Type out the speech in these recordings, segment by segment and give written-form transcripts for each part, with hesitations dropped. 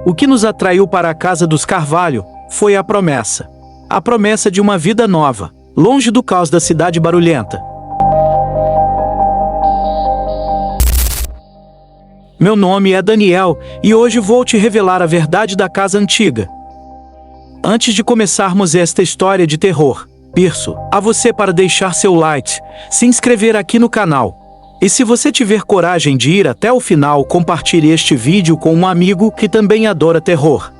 O que nos atraiu para a casa dos Carvalho foi a promessa. A promessa de uma vida nova, longe do caos da cidade barulhenta. Meu nome é Daniel e hoje vou te revelar a verdade da casa antiga. Antes de começarmos esta história de terror, peço a você para deixar seu like, se inscrever aqui no canal. E se você tiver coragem de ir até o final, compartilhe este vídeo com um amigo que também adora terror.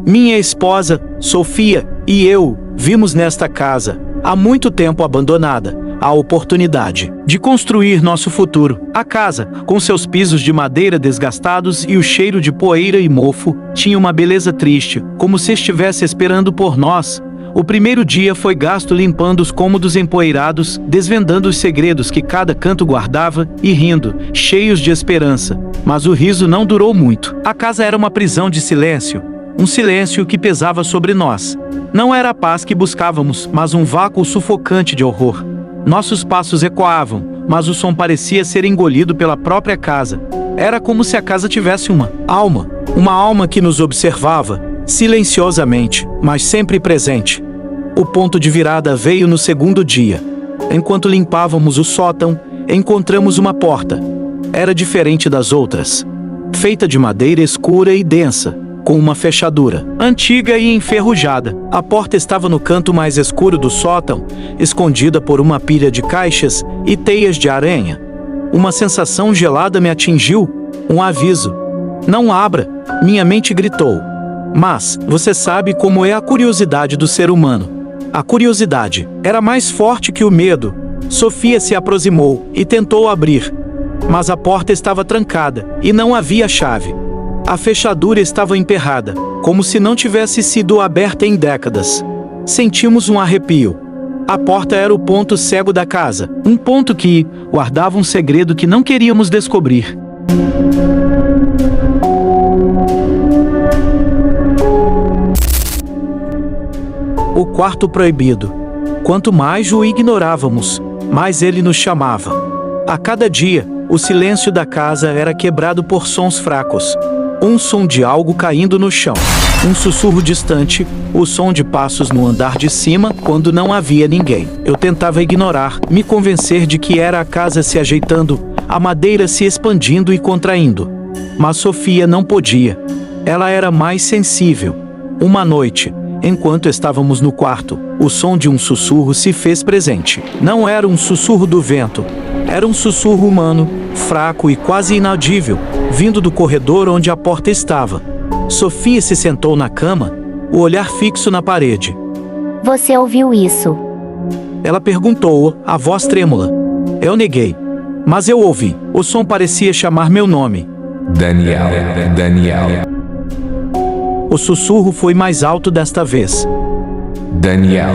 Minha esposa, Sofia, e eu vimos nesta casa, há muito tempo abandonada, a oportunidade de construir nosso futuro. A casa, com seus pisos de madeira desgastados e o cheiro de poeira e mofo, tinha uma beleza triste, como se estivesse esperando por nós. O primeiro dia foi gasto limpando os cômodos empoeirados, desvendando os segredos que cada canto guardava e rindo, cheios de esperança. Mas o riso não durou muito. A casa era uma prisão de silêncio, um silêncio que pesava sobre nós. Não era a paz que buscávamos, mas um vácuo sufocante de horror. Nossos passos ecoavam, mas o som parecia ser engolido pela própria casa. Era como se a casa tivesse uma alma que nos observava, silenciosamente, mas sempre presente. O ponto de virada veio no segundo dia. Enquanto limpávamos o sótão, encontramos uma porta. Era diferente das outras. Feita de madeira escura e densa, com uma fechadura antiga e enferrujada. A porta estava no canto mais escuro do sótão, escondida por uma pilha de caixas e teias de aranha. Uma sensação gelada me atingiu, um aviso. Não abra, minha mente gritou. Mas, você sabe como é a curiosidade do ser humano. A curiosidade era mais forte que o medo. Sofia se aproximou e tentou abrir. Mas a porta estava trancada e não havia chave. A fechadura estava emperrada, como se não tivesse sido aberta em décadas. Sentimos um arrepio. A porta era o ponto cego da casa, um ponto que guardava um segredo que não queríamos descobrir. O quarto proibido. Quanto mais o ignorávamos, mais ele nos chamava. A cada dia, o silêncio da casa era quebrado por sons fracos. Um som de algo caindo no chão, um sussurro distante, o som de passos no andar de cima quando não havia ninguém. Eu tentava ignorar, me convencer de que era a casa se ajeitando, a madeira se expandindo e contraindo. Mas Sofia não podia. Ela era mais sensível. Uma noite, enquanto estávamos no quarto, o som de um sussurro se fez presente. Não era um sussurro do vento. Era um sussurro humano, fraco e quase inaudível, vindo do corredor onde a porta estava. Sofia se sentou na cama, o olhar fixo na parede. Você ouviu isso? Ela perguntou, a voz trêmula. Eu neguei. Mas eu ouvi. O som parecia chamar meu nome. Daniel. O sussurro foi mais alto desta vez. Daniel.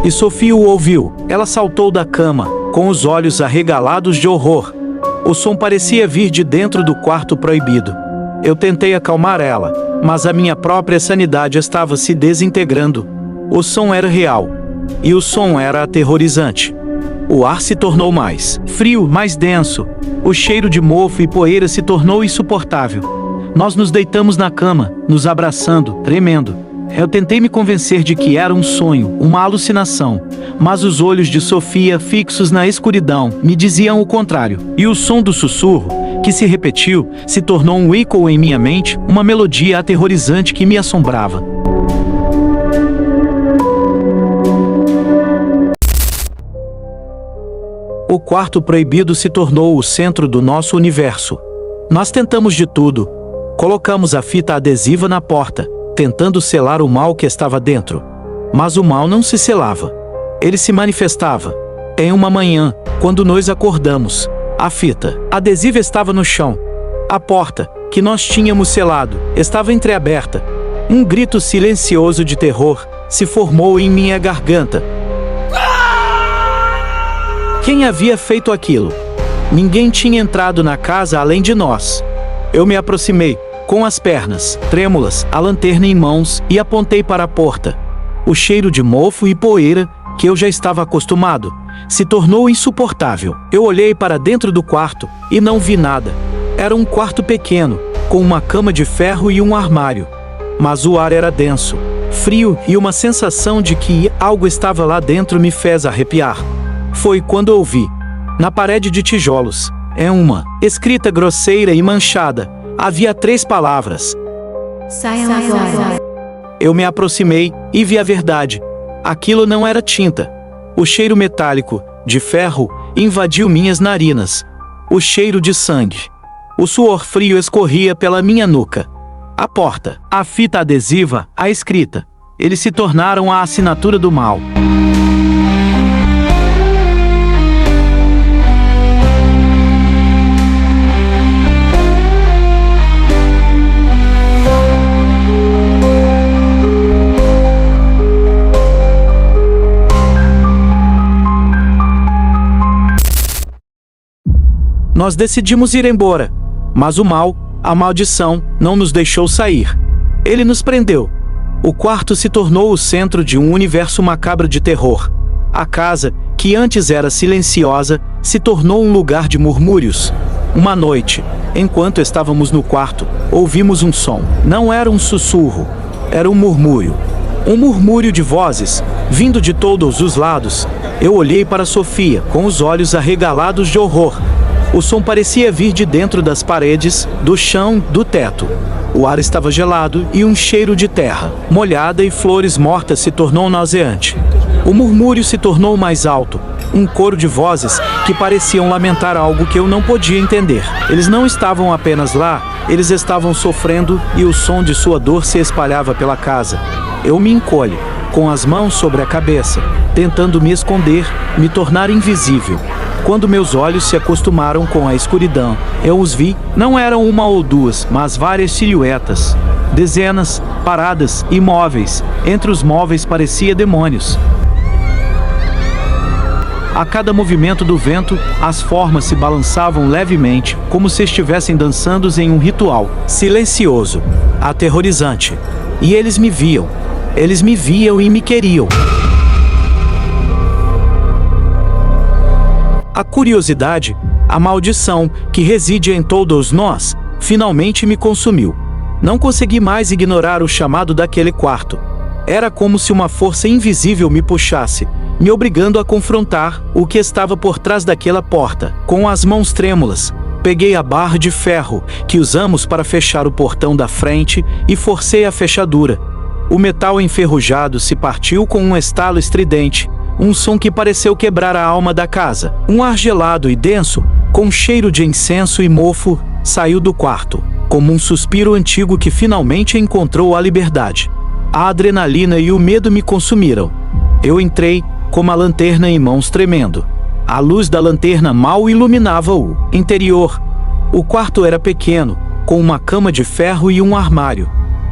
E Sofia o ouviu. Ela saltou da cama, com os olhos arregalados de horror. O som parecia vir de dentro do quarto proibido. Eu tentei acalmar ela, mas a minha própria sanidade estava se desintegrando. O som era real. E o som era aterrorizante. O ar se tornou mais frio, mais denso. O cheiro de mofo e poeira se tornou insuportável. Nós nos deitamos na cama, nos abraçando, tremendo. Eu tentei me convencer de que era um sonho, uma alucinação, mas os olhos de Sofia, fixos na escuridão, me diziam o contrário. E o som do sussurro, que se repetiu, se tornou um eco em minha mente, uma melodia aterrorizante que me assombrava. O quarto proibido se tornou o centro do nosso universo. Nós tentamos de tudo. Colocamos a fita adesiva na porta, tentando selar o mal que estava dentro. Mas o mal não se selava. Ele se manifestava. Em uma manhã, quando nos acordamos, a fita adesiva estava no chão. A porta, que nós tínhamos selado, estava entreaberta. Um grito silencioso de terror se formou em minha garganta. Quem havia feito aquilo? Ninguém tinha entrado na casa além de nós. Eu me aproximei, com as pernas trêmulas, a lanterna em mãos, e apontei para a porta. O cheiro de mofo e poeira, que eu já estava acostumado, se tornou insuportável. Eu olhei para dentro do quarto e não vi nada. Era um quarto pequeno, com uma cama de ferro e um armário. Mas o ar era denso, frio e uma sensação de que algo estava lá dentro me fez arrepiar. Foi quando ouvi, na parede de tijolos, escrita grosseira e manchada, havia 3 palavras. Saiam agora. Eu me aproximei e vi a verdade. Aquilo não era tinta. O cheiro metálico, de ferro, invadiu minhas narinas. O cheiro de sangue. O suor frio escorria pela minha nuca. A porta, a fita adesiva, a escrita. Eles se tornaram a assinatura do mal. Nós decidimos ir embora, mas o mal, a maldição, não nos deixou sair. Ele nos prendeu. O quarto se tornou o centro de um universo macabro de terror. A casa, que antes era silenciosa, se tornou um lugar de murmúrios. Uma noite, enquanto estávamos no quarto, ouvimos um som. Não era um sussurro, era um murmúrio. Um murmúrio de vozes, vindo de todos os lados. Eu olhei para Sofia, com os olhos arregalados de horror. O som parecia vir de dentro das paredes, do chão, do teto. O ar estava gelado e um cheiro de terra molhada e flores mortas se tornou nauseante. O murmúrio se tornou mais alto, um coro de vozes que pareciam lamentar algo que eu não podia entender. Eles não estavam apenas lá, eles estavam sofrendo e o som de sua dor se espalhava pela casa. Eu me encolho, com as mãos sobre a cabeça, tentando me esconder, me tornar invisível. Quando meus olhos se acostumaram com a escuridão, eu os vi, não eram uma ou duas, mas várias silhuetas. Dezenas, paradas, imóveis. Entre os móveis parecia demônios. A cada movimento do vento, as formas se balançavam levemente, como se estivessem dançando em um ritual, silencioso, aterrorizante. E eles me viam. Eles me viam e me queriam. A curiosidade, a maldição que reside em todos nós, finalmente me consumiu. Não consegui mais ignorar o chamado daquele quarto. Era como se uma força invisível me puxasse, me obrigando a confrontar o que estava por trás daquela porta. Com as mãos trêmulas, peguei a barra de ferro que usamos para fechar o portão da frente e forcei a fechadura. O metal enferrujado se partiu com um estalo estridente. Um som que pareceu quebrar a alma da casa. Um ar gelado e denso, com cheiro de incenso e mofo, saiu do quarto, como um suspiro antigo que finalmente encontrou a liberdade. A adrenalina e o medo me consumiram. Eu entrei, com uma lanterna em mãos tremendo. A luz da lanterna mal iluminava o interior. O quarto era pequeno, com uma cama de ferro e um armário.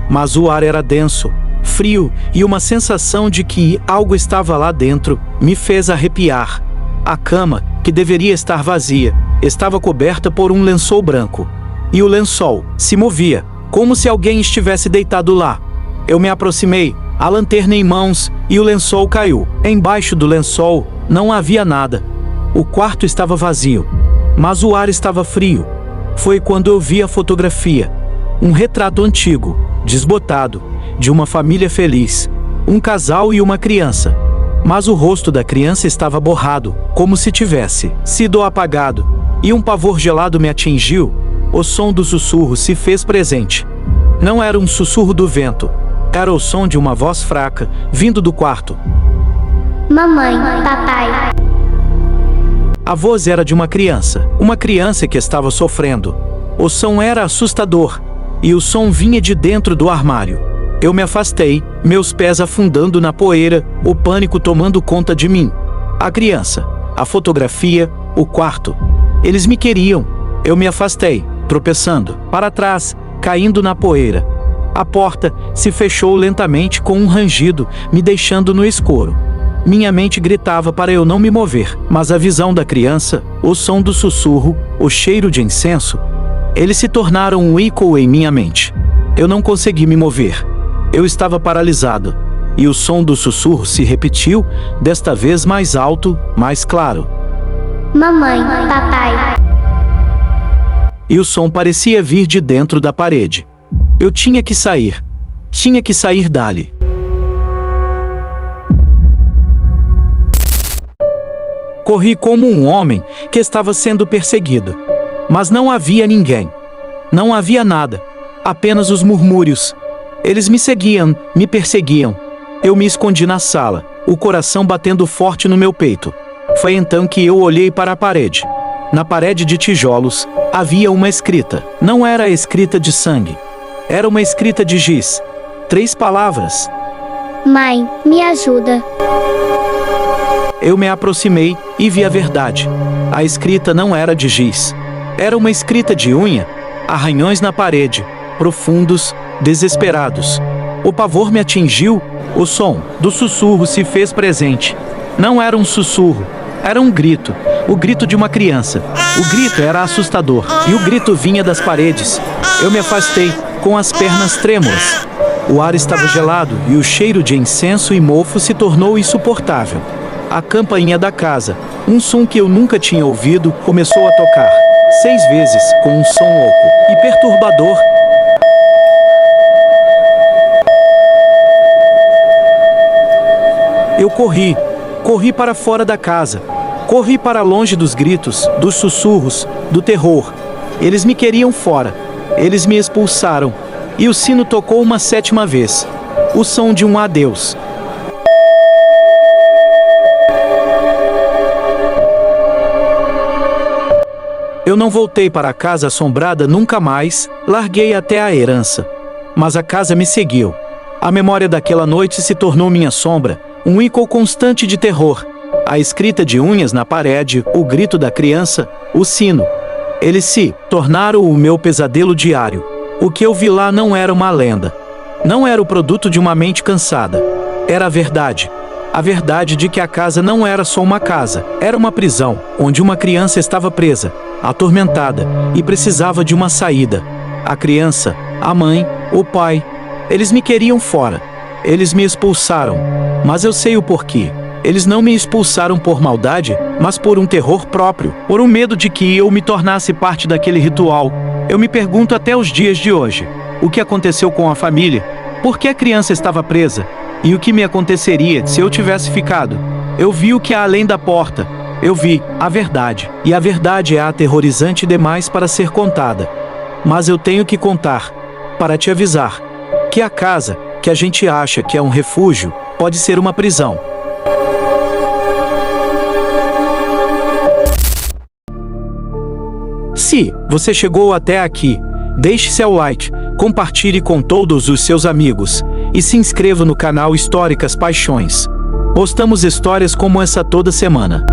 Mas o ar era denso, frio, e uma sensação de que algo estava lá dentro me fez arrepiar. A cama, que deveria estar vazia, estava coberta por um lençol branco. E o lençol se movia, como se alguém estivesse deitado lá. Eu me aproximei, a lanterna em mãos, e o lençol caiu. Embaixo do lençol não havia nada. O quarto estava vazio, mas o ar estava frio. Foi quando eu vi a fotografia. Um retrato antigo, desbotado, de uma família feliz, um casal e uma criança. Mas o rosto da criança estava borrado, como se tivesse sido apagado, e um pavor gelado me atingiu. O som do sussurro se fez presente. Não era um sussurro do vento, era o som de uma voz fraca, vindo do quarto. Mamãe, papai. A voz era de uma criança que estava sofrendo. O som era assustador, e o som vinha de dentro do armário. Eu me afastei, meus pés afundando na poeira, o pânico tomando conta de mim. A criança, a fotografia, o quarto. Eles me queriam. Eu me afastei, tropeçando, para trás, caindo na poeira. A porta se fechou lentamente com um rangido, me deixando no escuro. Minha mente gritava para eu não me mover, mas a visão da criança, o som do sussurro, o cheiro de incenso, eles se tornaram um eco em minha mente. Eu não consegui me mover. Eu estava paralisado, e o som do sussurro se repetiu, desta vez mais alto, mais claro. Mamãe, papai. e o som parecia vir de dentro da parede. Eu tinha que sair. Tinha que sair dali. Corri como um homem que estava sendo perseguido. Mas não havia ninguém. Não havia nada. Apenas os murmúrios. Eles me seguiam, me perseguiam. Eu me escondi na sala, o coração batendo forte no meu peito. Foi então que eu olhei para a parede. Na parede de tijolos, havia uma escrita. Não era a escrita de sangue. Era uma escrita de giz. 3 palavras. Mãe, me ajuda. Eu me aproximei e vi a verdade. A escrita não era de giz. Era uma escrita de unha, arranhões na parede, profundos, desesperados. O pavor me atingiu, o som do sussurro se fez presente. Não era um sussurro, era um grito, o grito de uma criança. O grito era assustador, e o grito vinha das paredes. Eu me afastei, com as pernas trêmulas. O ar estava gelado e o cheiro de incenso e mofo se tornou insuportável. A campainha da casa, um som que eu nunca tinha ouvido, começou a tocar. 6 vezes, com um som oco e perturbador. Eu corri para fora da casa. Corri para longe dos gritos, dos sussurros, do terror. Eles me queriam fora. Eles me expulsaram. E o sino tocou uma 7ª vez. O som de um adeus. Eu não voltei para a casa assombrada nunca mais, larguei até a herança. Mas a casa me seguiu. A memória daquela noite se tornou minha sombra, um eco constante de terror. A escrita de unhas na parede, o grito da criança, o sino. Eles se tornaram o meu pesadelo diário. O que eu vi lá não era uma lenda. Não era o produto de uma mente cansada. Era a verdade. A verdade de que a casa não era só uma casa, era uma prisão, onde uma criança estava presa, atormentada, e precisava de uma saída. A criança, a mãe, o pai, eles me queriam fora. Eles me expulsaram. Mas eu sei o porquê. Eles não me expulsaram por maldade, mas por um terror próprio, por um medo de que eu me tornasse parte daquele ritual. Eu me pergunto até os dias de hoje, o que aconteceu com a família? Por que a criança estava presa? E o que me aconteceria se eu tivesse ficado? Eu vi o que há além da porta. Eu vi a verdade. E a verdade é aterrorizante demais para ser contada. Mas eu tenho que contar, para te avisar, que a casa, que a gente acha que é um refúgio, pode ser uma prisão. Se você chegou até aqui, deixe seu like, compartilhe com todos os seus amigos e se inscreva no canal Históricas Paixões. Postamos histórias como essa toda semana.